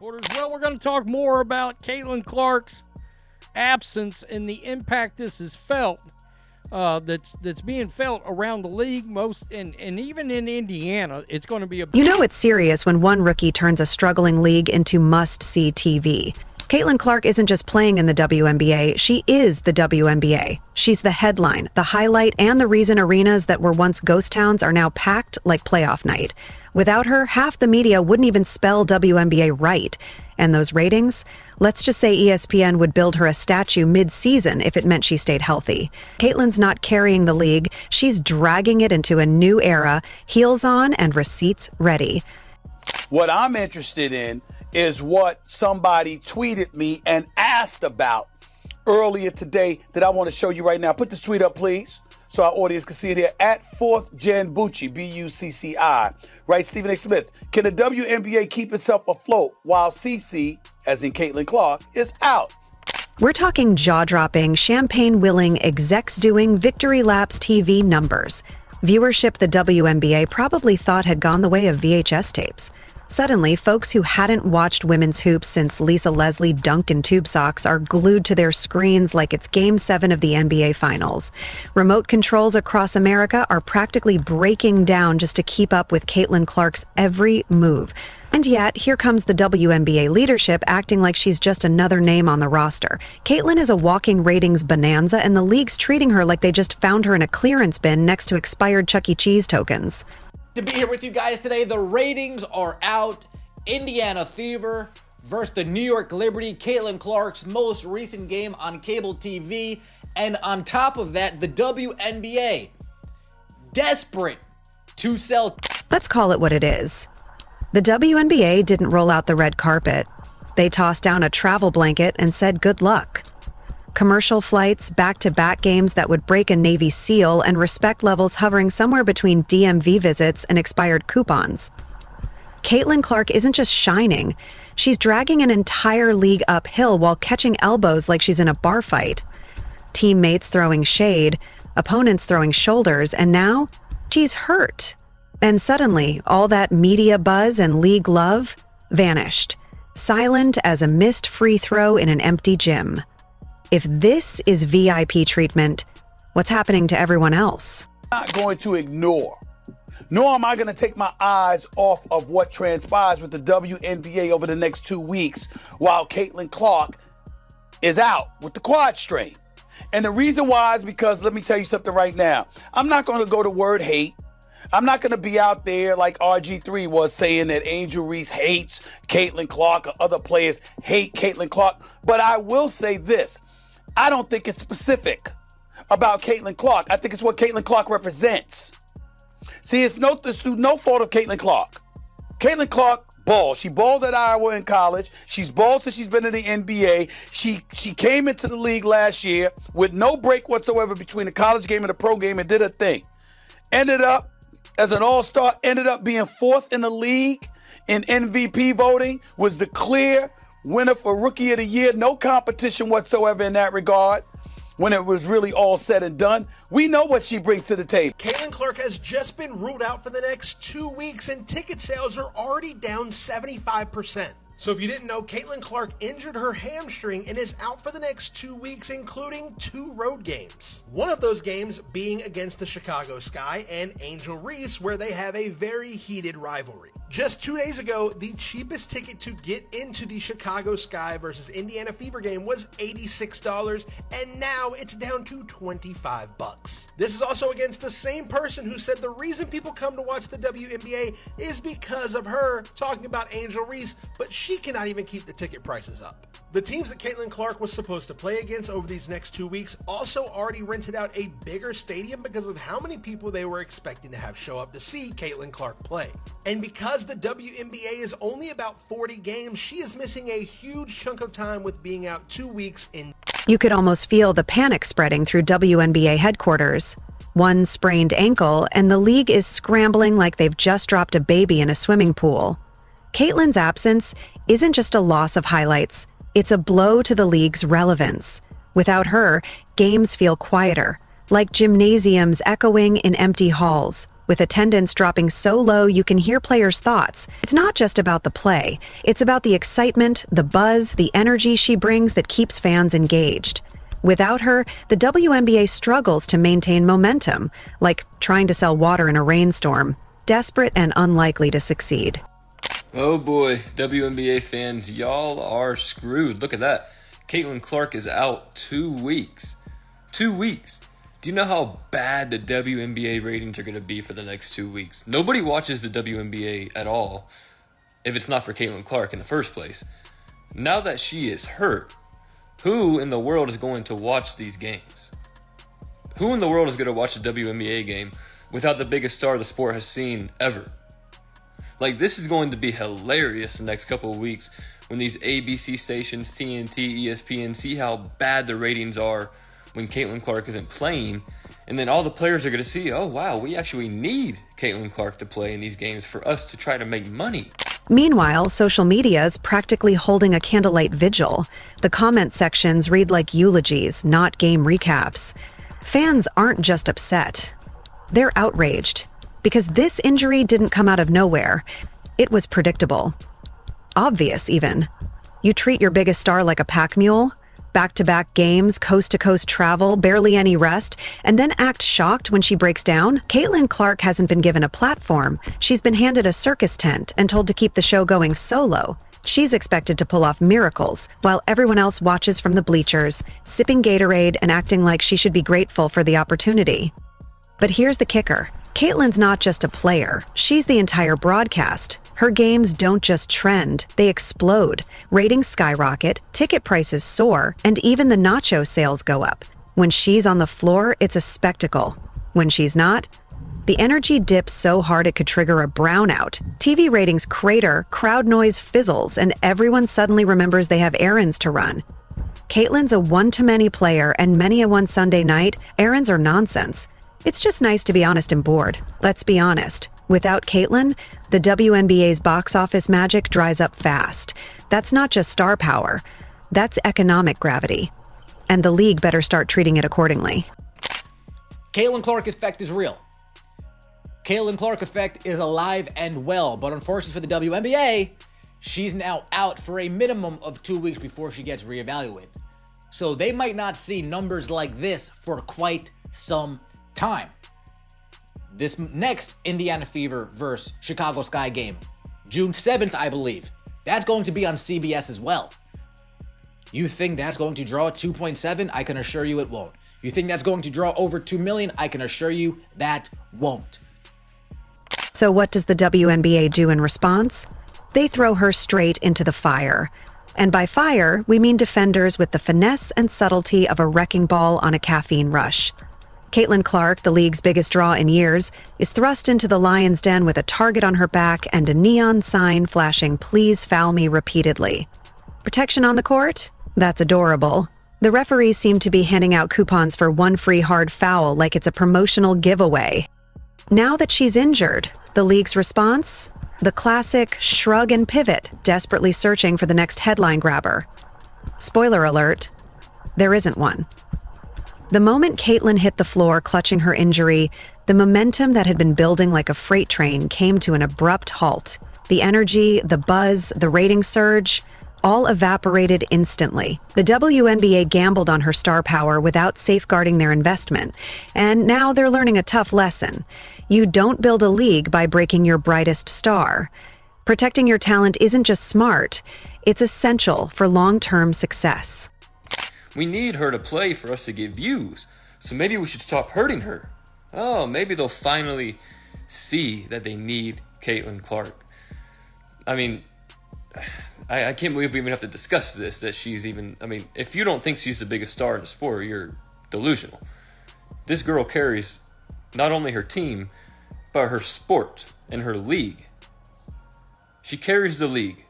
Quarters. Well, we're going to talk more about Caitlin Clark's absence and the impact this is felt. That's being felt around the league, and even in Indiana. It's going to be You know it's serious when one rookie turns a struggling league into must-see TV. Caitlin Clark isn't just playing in the WNBA, she is the WNBA. She's the headline, the highlight, and the reason arenas that were once ghost towns are now packed like playoff night. Without her, half the media wouldn't even spell WNBA right. And those ratings? Let's just say ESPN would build her a statue mid-season if it meant she stayed healthy. Caitlin's not carrying the league, she's dragging it into a new era, heels on and receipts ready. What I'm interested in is what somebody tweeted me and asked about earlier today that I want to show you right now. Put this tweet up, please, so our audience can see it here. At 4th Gen Bucci, B-U-C-C-I, right? Stephen A. Smith, can the WNBA keep itself afloat while CC, as in Caitlin Clark, is out? We're talking jaw-dropping, champagne-willing, execs-doing, victory laps TV numbers. Viewership the WNBA probably thought had gone the way of VHS tapes. Suddenly, folks who hadn't watched women's hoops since Lisa Leslie dunked in tube socks are glued to their screens like it's Game 7 of the NBA Finals. Remote controls across America are practically breaking down just to keep up with Caitlin Clark's every move. And yet, here comes the WNBA leadership acting like she's just another name on the roster. Caitlin is a walking ratings bonanza, and the league's treating her like they just found her in a clearance bin next to expired Chuck E. Cheese tokens. To be here with you guys today, the ratings are out. Indiana Fever versus the New York Liberty, Caitlin Clark's most recent game on cable TV. And on top of that, the WNBA, desperate to sell. Let's call it what it is. The WNBA didn't roll out the red carpet. They tossed down a travel blanket and said good luck. Commercial flights, back-to-back games that would break a Navy SEAL, and respect levels hovering somewhere between DMV visits and expired coupons. Caitlin Clark isn't just shining. She's dragging an entire league uphill while catching elbows like she's in a bar fight. Teammates throwing shade, opponents throwing shoulders, and now she's hurt. And suddenly, all that media buzz and league love vanished, silent as a missed free throw in an empty gym. If this is VIP treatment, what's happening to everyone else? I'm not going to ignore, nor am I going to take my eyes off of what transpires with the WNBA over the next 2 weeks while Caitlin Clark is out with the quad strain. And the reason why is because, let me tell you something right now, I'm not going to go to word hate. I'm not going to be out there like RG3 was saying that Angel Reese hates Caitlin Clark or other players hate Caitlin Clark. But I will say this. I don't think it's specific about Caitlin Clark. I think it's what Caitlin Clark represents. See, it's no fault of Caitlin Clark. Caitlin Clark balled. She balled at Iowa in college. She's balled since she's been in the NBA. She came into the league last year with no break whatsoever between the college game and the pro game and did her thing. Ended up as an all-star, ended up being 4th in the league in MVP voting, was the clear winner for Rookie of the Year. No competition whatsoever in that regard when it was really all said and done. We know what she brings to the table. Caitlin Clark has just been ruled out for the next 2 weeks, and ticket sales are already down 75%. So if you didn't know, Caitlin Clark injured her hamstring and is out for the next 2 weeks, including 2 road games. One of those games being against the Chicago Sky and Angel Reese, where they have a very heated rivalry. Just 2 days ago, the cheapest ticket to get into the Chicago Sky versus Indiana Fever game was $86, and now it's down to $25. This is also against the same person who said the reason people come to watch the WNBA is because of her, talking about Angel Reese, but she cannot even keep the ticket prices up. The teams that Caitlin Clark was supposed to play against over these next 2 weeks also already rented out a bigger stadium because of how many people they were expecting to have show up to see Caitlin Clark play. And because the WNBA is only about 40 games, she is missing a huge chunk of time with being out 2 weeks in. You could almost feel the panic spreading through WNBA headquarters. One sprained ankle, and the league is scrambling like they've just dropped a baby in a swimming pool. Caitlin's absence isn't just a loss of highlights. It's a blow to the league's relevance. Without her, games feel quieter, like gymnasiums echoing in empty halls. With attendance dropping so low you can hear players' thoughts, it's not just about the play. It's about the excitement, the buzz, the energy she brings that keeps fans engaged. Without her, the WNBA struggles to maintain momentum, like trying to sell water in a rainstorm, desperate and unlikely to succeed. Oh boy, WNBA fans, y'all are screwed. Look at that. Caitlin Clark is out 2 weeks. 2 weeks. Do you know how bad the WNBA ratings are going to be for the next 2 weeks? Nobody watches the WNBA at all if it's not for Caitlin Clark in the first place. Now that she is hurt, who in the world is going to watch these games? Who in the world is going to watch a WNBA game without the biggest star the sport has seen ever? Like, this is going to be hilarious the next couple of weeks when these ABC stations, TNT, ESPN, see how bad the ratings are when Caitlin Clark isn't playing, and then all the players are going to see, oh wow, we actually need Caitlin Clark to play in these games for us to try to make money. Meanwhile, social media is practically holding a candlelight vigil. The comment sections read like eulogies, not game recaps. Fans aren't just upset. They're outraged. Because this injury didn't come out of nowhere. It was predictable. Obvious, even. You treat your biggest star like a pack mule, back-to-back games, coast-to-coast travel, barely any rest, and then act shocked when she breaks down? Caitlin Clark hasn't been given a platform. She's been handed a circus tent and told to keep the show going solo. She's expected to pull off miracles, while everyone else watches from the bleachers, sipping Gatorade and acting like she should be grateful for the opportunity. But here's the kicker. Caitlin's not just a player, she's the entire broadcast. Her games don't just trend, they explode. Ratings skyrocket, ticket prices soar, and even the nacho sales go up. When she's on the floor, it's a spectacle. When she's not, the energy dips so hard it could trigger a brownout. TV ratings crater, crowd noise fizzles, and everyone suddenly remembers they have errands to run. Caitlin's a one-to-many player, and many a one Sunday night, errands are nonsense. It's just nice to be honest and bored. Let's be honest. Without Caitlin, the WNBA's box office magic dries up fast. That's not just star power. That's economic gravity. And the league better start treating it accordingly. Caitlin Clark effect is real. Caitlin Clark effect is alive and well, but unfortunately for the WNBA, she's now out for a minimum of 2 weeks before she gets reevaluated. So they might not see numbers like this for quite some time. This next Indiana Fever versus Chicago Sky game, June 7th, I believe, that's going to be on CBS as well. You think that's going to draw 2.7? I can assure you it won't. You think that's going to draw over 2 million? I can assure you that won't. So what does the WNBA do in response? They throw her straight into the fire. And by fire, we mean defenders with the finesse and subtlety of a wrecking ball on a caffeine rush. Caitlin Clark, the league's biggest draw in years, is thrust into the lion's den with a target on her back and a neon sign flashing "Please foul me" repeatedly. Protection on the court? That's adorable. The referees seem to be handing out coupons for one free hard foul like it's a promotional giveaway. Now that she's injured, the league's response? The classic shrug and pivot, desperately searching for the next headline grabber. Spoiler alert, there isn't one. The moment Caitlin hit the floor clutching her injury, the momentum that had been building like a freight train came to an abrupt halt. The energy, the buzz, the rating surge, all evaporated instantly. The WNBA gambled on her star power without safeguarding their investment, and now they're learning a tough lesson. You don't build a league by breaking your brightest star. Protecting your talent isn't just smart, it's essential for long-term success. We need her to play for us to get views, so maybe we should stop hurting her. Oh, maybe they'll finally see that they need Caitlin Clark. I mean, I can't believe we even have to discuss this, that she's even, if you don't think she's the biggest star in the sport, you're delusional. This girl carries not only her team, but her sport and her league. She carries the league.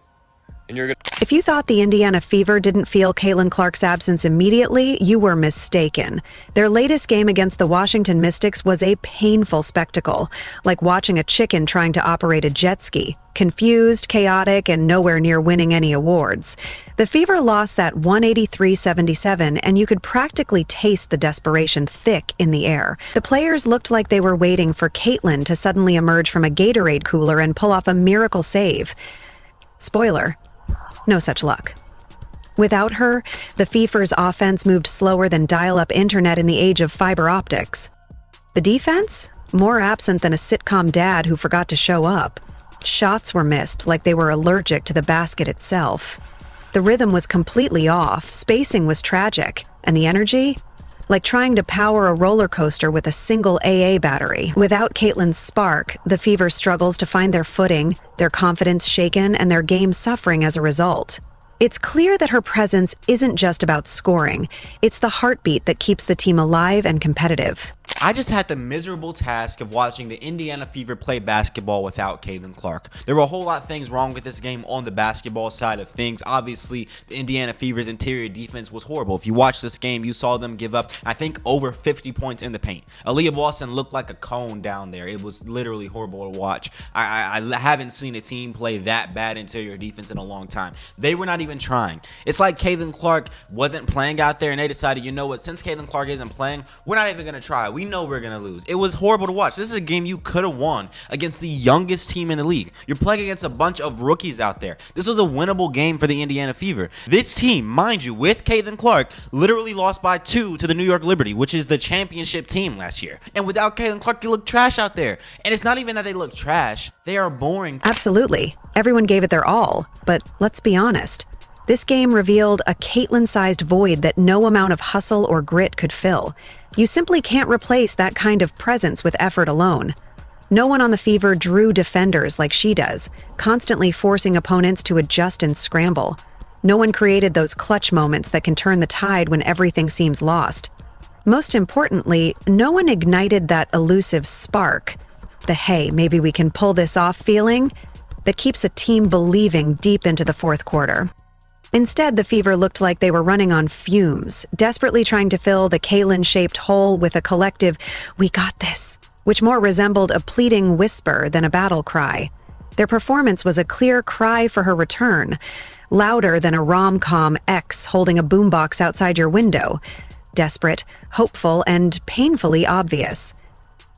and you're going If you thought the Indiana Fever didn't feel Caitlin Clark's absence immediately, you were mistaken. Their latest game against the Washington Mystics was a painful spectacle, like watching a chicken trying to operate a jet ski. Confused, chaotic, and nowhere near winning any awards. The Fever lost that 183-77, and you could practically taste the desperation thick in the air. The players looked like they were waiting for Caitlin to suddenly emerge from a Gatorade cooler and pull off a miracle save. Spoiler. No such luck. Without her, the Fever's offense moved slower than dial-up internet in the age of fiber optics. The defense? More absent than a sitcom dad who forgot to show up. Shots were missed like they were allergic to the basket itself. The rhythm was completely off, spacing was tragic, and the energy? Like trying to power a roller coaster with a single AA battery. Without Caitlin's spark, the Fever struggles to find their footing, their confidence shaken, and their game suffering as a result. It's clear that her presence isn't just about scoring. It's the heartbeat that keeps the team alive and competitive. I just had the miserable task of watching the Indiana Fever play basketball without Caitlin Clark. There were a whole lot of things wrong with this game on the basketball side of things. Obviously, the Indiana Fever's interior defense was horrible. If you watched this game, you saw them give up, I think, over 50 points in the paint. Aaliyah Boston looked like a cone down there. It was literally horrible to watch. I haven't seen a team play that bad interior defense in a long time. They were not even trying. It's like Caitlin Clark wasn't playing out there, and they decided, you know what, since Caitlin Clark isn't playing, we're not even going to try. We know we're going to lose. It was horrible to watch. This is a game you could have won against the youngest team in the league. You're playing against a bunch of rookies out there. This was a winnable game for the Indiana Fever. This team, mind you, with Caitlin Clark, literally lost by 2 to the New York Liberty, which is the championship team last year. And without Caitlin Clark, you look trash out there. And it's not even that they look trash. They are boring. Absolutely. Everyone gave it their all. But let's be honest. This game revealed a Caitlin-sized void that no amount of hustle or grit could fill. You simply can't replace that kind of presence with effort alone. No one on the Fever drew defenders like she does, constantly forcing opponents to adjust and scramble. No one created those clutch moments that can turn the tide when everything seems lost. Most importantly, no one ignited that elusive spark, the hey, maybe we can pull this off feeling, that keeps a team believing deep into the fourth quarter. Instead, the Fever looked like they were running on fumes, desperately trying to fill the Caitlin-shaped hole with a collective, "We got this," which more resembled a pleading whisper than a battle cry. Their performance was a clear cry for her return, louder than a rom-com ex holding a boombox outside your window, desperate, hopeful, and painfully obvious.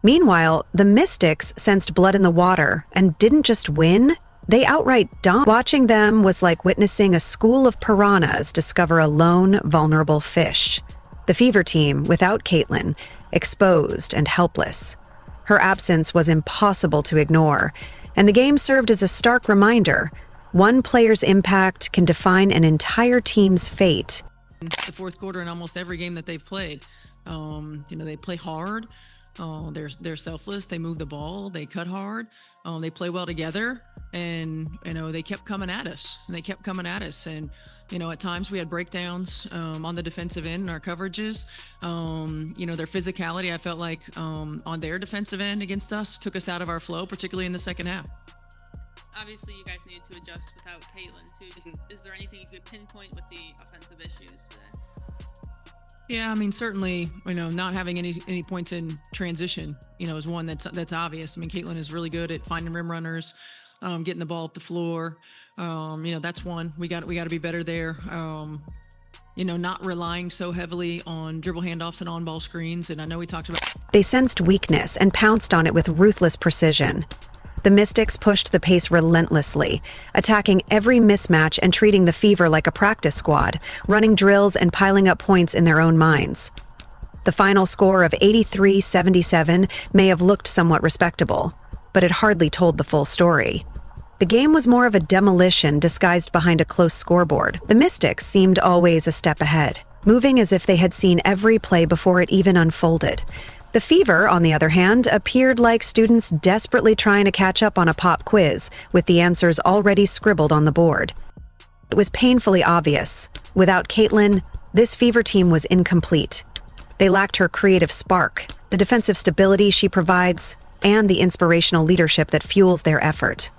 Meanwhile, the Mystics sensed blood in the water and didn't just win, they outright dominated. Watching them was like witnessing a school of piranhas discover a lone, vulnerable fish. The Fever team, without Caitlin, exposed and helpless. Her absence was impossible to ignore, and the game served as a stark reminder. One player's impact can define an entire team's fate. The fourth quarter in almost every game that they've played. They play hard. They're selfless. They move the ball. They cut hard. They play well together. And, they kept coming at us. And, at times we had breakdowns on the defensive end in our coverages. Their physicality, I felt like on their defensive end against us took us out of our flow, particularly in the second half. Obviously, you guys needed to adjust without Caitlin, too. Is there anything you could pinpoint with the offensive issues today? Yeah, certainly, not having any points in transition, is one that's obvious. Caitlin is really good at finding rim runners, getting the ball up the floor. That's one. We got to be better there. Not relying so heavily on dribble handoffs and on-ball screens. And I know we talked about. They sensed weakness and pounced on it with ruthless precision. The Mystics pushed the pace relentlessly, attacking every mismatch and treating the Fever like a practice squad, running drills and piling up points in their own minds. The final score of 83-77 may have looked somewhat respectable, but it hardly told the full story. The game was more of a demolition disguised behind a close scoreboard. The Mystics seemed always a step ahead, moving as if they had seen every play before it even unfolded. The Fever, on the other hand, appeared like students desperately trying to catch up on a pop quiz, with the answers already scribbled on the board. It was painfully obvious. Without Caitlin, this Fever team was incomplete. They lacked her creative spark, the defensive stability she provides, and the inspirational leadership that fuels their effort.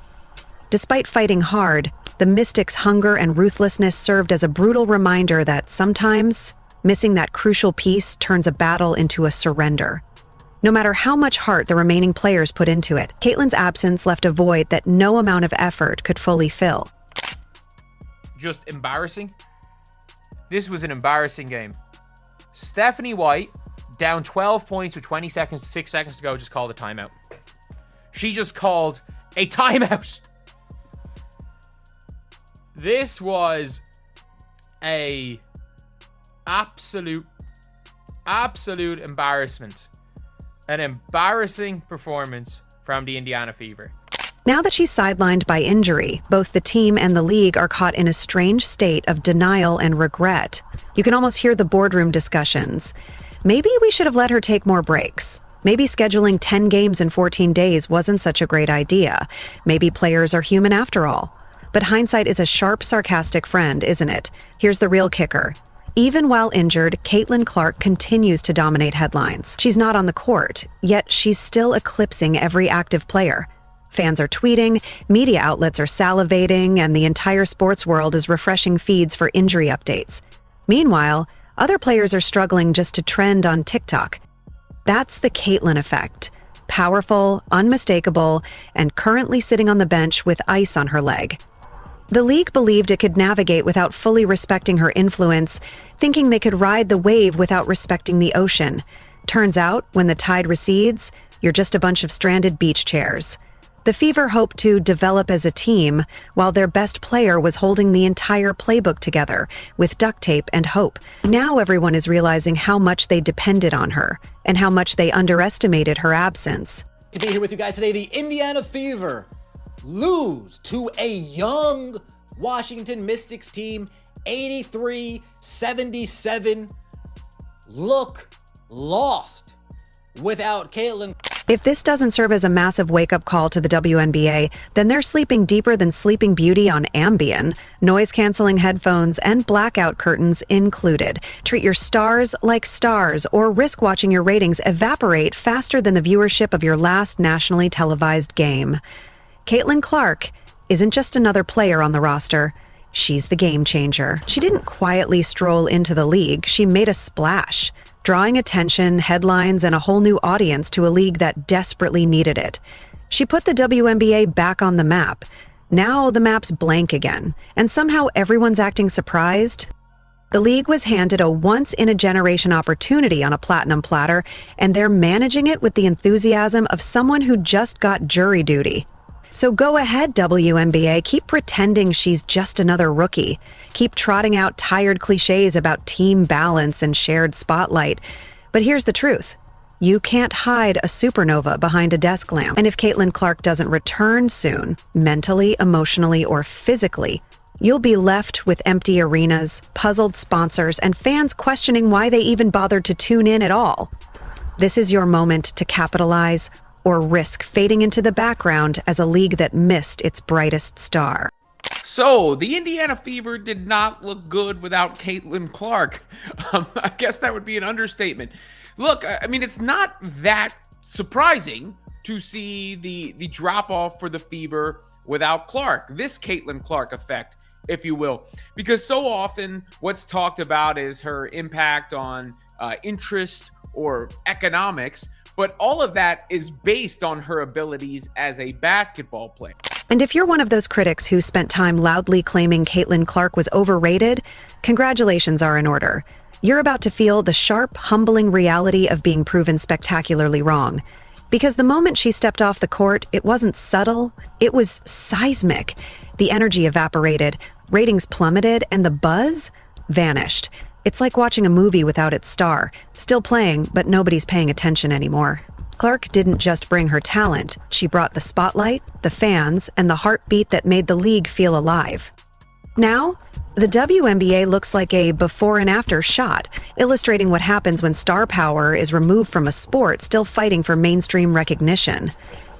Despite fighting hard, the Mystics' hunger and ruthlessness served as a brutal reminder that sometimes missing that crucial piece turns a battle into a surrender. No matter how much heart the remaining players put into it, Caitlyn's absence left a void that no amount of effort could fully fill. Just embarrassing. This was an embarrassing game. Stephanie White, down 12 points with 6 seconds to go, just called a timeout. She just called a timeout. This was a absolute embarrassment. An embarrassing performance from the Indiana Fever. Now that she's sidelined by injury, both the team and the league are caught in a strange state of denial and regret. You can almost hear the boardroom discussions. Maybe we should have let her take more breaks. Maybe scheduling 10 games in 14 days wasn't such a great idea. Maybe players are human after all. But hindsight is a sharp, sarcastic friend, isn't it? Here's the real kicker. Even while injured, Caitlin Clark continues to dominate headlines. She's not on the court, yet she's still eclipsing every active player. Fans are tweeting, media outlets are salivating, and the entire sports world is refreshing feeds for injury updates. Meanwhile, other players are struggling just to trend on TikTok. That's the Caitlin effect. Powerful, unmistakable, and currently sitting on the bench with ice on her leg. The league believed it could navigate without fully respecting her influence, thinking they could ride the wave without respecting the ocean. Turns out, when the tide recedes, you're just a bunch of stranded beach chairs. The Fever hoped to develop as a team, while their best player was holding the entire playbook together, with duct tape and hope. Now everyone is realizing how much they depended on her, and how much they underestimated her absence. To be here with you guys today, the Indiana Fever lose to a young Washington Mystics team, 83-77. Look lost without Caitlin. If this doesn't serve as a massive wake-up call to the WNBA, then they're sleeping deeper than Sleeping Beauty on Ambien, noise-canceling headphones, and blackout curtains included. Treat your stars like stars, or risk watching your ratings evaporate faster than the viewership of your last nationally televised game. Caitlin Clark isn't just another player on the roster. She's the game changer. She didn't quietly stroll into the league. She made a splash, drawing attention, headlines, and a whole new audience to a league that desperately needed it. She put the WNBA back on the map. Now the map's blank again, and somehow everyone's acting surprised. The league was handed a once-in-a-generation opportunity on a platinum platter, and they're managing it with the enthusiasm of someone who just got jury duty. So go ahead, WNBA, keep pretending she's just another rookie. Keep trotting out tired cliches about team balance and shared spotlight. But here's the truth. You can't hide a supernova behind a desk lamp. And if Caitlin Clark doesn't return soon, mentally, emotionally, or physically, you'll be left with empty arenas, puzzled sponsors, and fans questioning why they even bothered to tune in at all. This is your moment to capitalize, or risk fading into the background as a league that missed its brightest star. So, the Indiana Fever did not look good without Caitlin Clark. I guess that would be an understatement. Look, I mean, it's not that surprising to see the drop-off for the Fever without Clark. This Caitlin Clark effect, if you will. Because so often what's talked about is her impact on interest or economics, but all of that is based on her abilities as a basketball player. And if you're one of those critics who spent time loudly claiming Caitlin Clark was overrated, congratulations are in order. You're about to feel the sharp, humbling reality of being proven spectacularly wrong. Because the moment she stepped off the court, it wasn't subtle, it was seismic. The energy evaporated, ratings plummeted, and the buzz vanished. It's like watching a movie without its star, still playing, but nobody's paying attention anymore. Clark didn't just bring her talent, she brought the spotlight, the fans, and the heartbeat that made the league feel alive. Now, the WNBA looks like a before and after shot, illustrating what happens when star power is removed from a sport still fighting for mainstream recognition.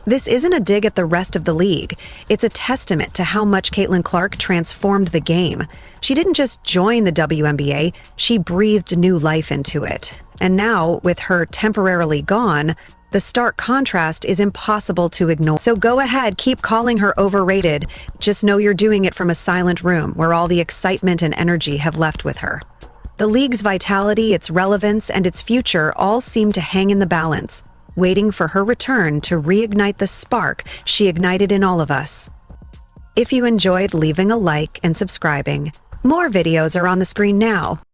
This isn't a dig at the rest of the league. It's a testament to how much Caitlin Clark transformed the game. She didn't just join the WNBA, she breathed new life into it. And now, with her temporarily gone, the The stark contrast is impossible to ignore. So go ahead, keep calling her overrated. Just know you're doing it from a silent room where all the excitement and energy have left with her. The league's vitality, its relevance, and its future all seem to hang in the balance, waiting for her return to reignite the spark she ignited in all of us. If you enjoyed leaving a like and subscribing, more videos are on the screen now.